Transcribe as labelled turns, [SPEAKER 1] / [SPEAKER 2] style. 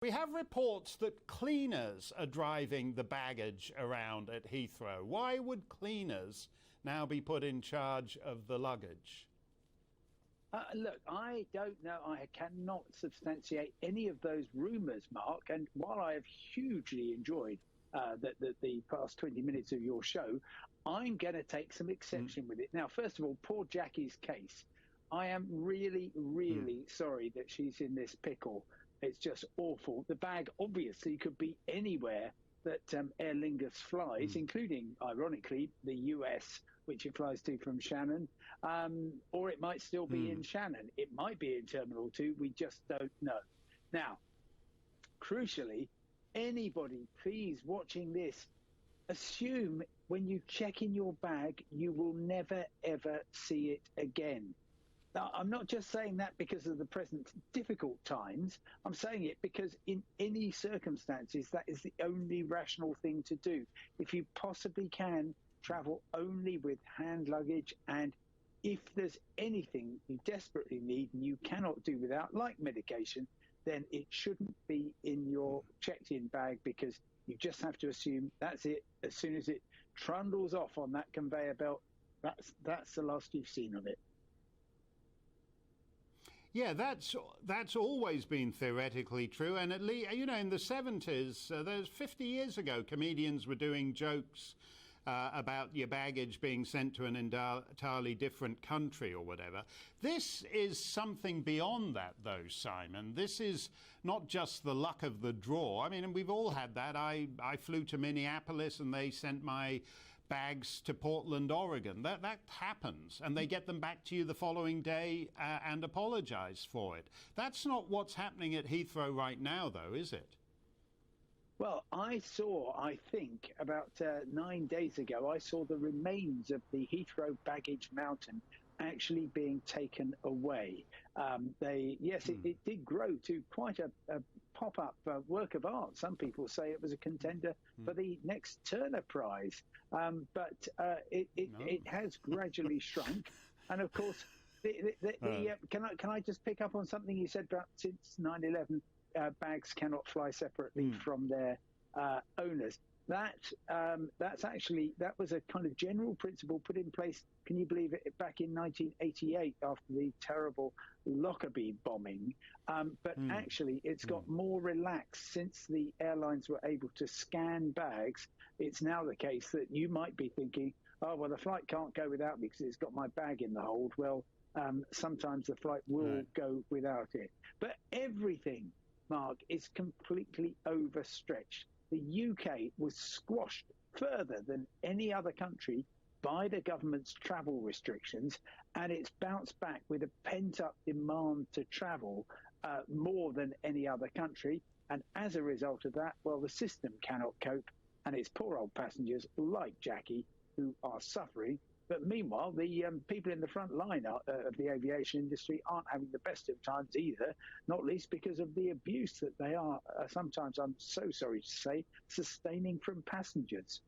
[SPEAKER 1] We have reports that cleaners are driving the baggage around at Heathrow. Why would cleaners now be put in charge of the luggage?
[SPEAKER 2] Look, I don't know. I cannot substantiate any of those rumours, Mark. And while I have hugely enjoyed the past 20 minutes of your show, I'm going to take some exception with it. Now, first of all, poor Jackie's case. I am really, really sorry that she's in this pickle. It's just awful. The bag obviously could be anywhere that Aer Lingus flies, including, ironically, the US, which it flies to from Shannon, or it might still be in Shannon. It might be in Terminal 2. We just don't know. Now, crucially, anybody, please, watching this, assume when you check in your bag, you will never, ever see it again. Now, I'm not just saying that because of the present difficult times. I'm saying it because in any circumstances, that is the only rational thing to do. If you possibly can, travel only with hand luggage. And if there's anything you desperately need and you cannot do without, like medication, then it shouldn't be in your checked-in bag, because you just have to assume that's it. As soon as it trundles off on that conveyor belt, that's the last you've seen of it.
[SPEAKER 1] Yeah, that's always been theoretically true. And at least, you know, in the 70s, there's 50 years ago, comedians were doing jokes about your baggage being sent to an entirely different country or whatever. This is something beyond that, though, Simon. This is not just the luck of the draw. I mean, and we've all had that. I flew to Minneapolis and they sent my bags to Portland, Oregon. That happens, and they get them back to you the following day and apologize for it. That's not what's happening at Heathrow right now, though, is it?
[SPEAKER 2] Well, I think, about 9 days ago, I saw the remains of the Heathrow baggage mountain actually being taken away. It did grow to quite a pop-up work of art. Some people say it was a contender for the next Turner Prize, but it has gradually shrunk. And of course, can I just pick up on something you said about since 9/11? Bags cannot fly separately from their owners. That was a kind of general principle put in place, can you believe it, back in 1988 after the terrible Lockerbie bombing. But actually, it's got more relaxed since the airlines were able to scan bags. It's now the case that you might be thinking, oh, well, the flight can't go without me because it's got my bag in the hold. Well, sometimes the flight will go without it. But everything, Mark, is completely overstretched. The UK was squashed further than any other country by the government's travel restrictions, and it's bounced back with a pent-up demand to travel more than any other country. And as a result of that, well, the system cannot cope, and it's poor old passengers like Jackie who are suffering. But meanwhile, the people in the front line of the aviation industry aren't having the best of times either, not least because of the abuse that they are sometimes, I'm so sorry to say, sustaining from passengers.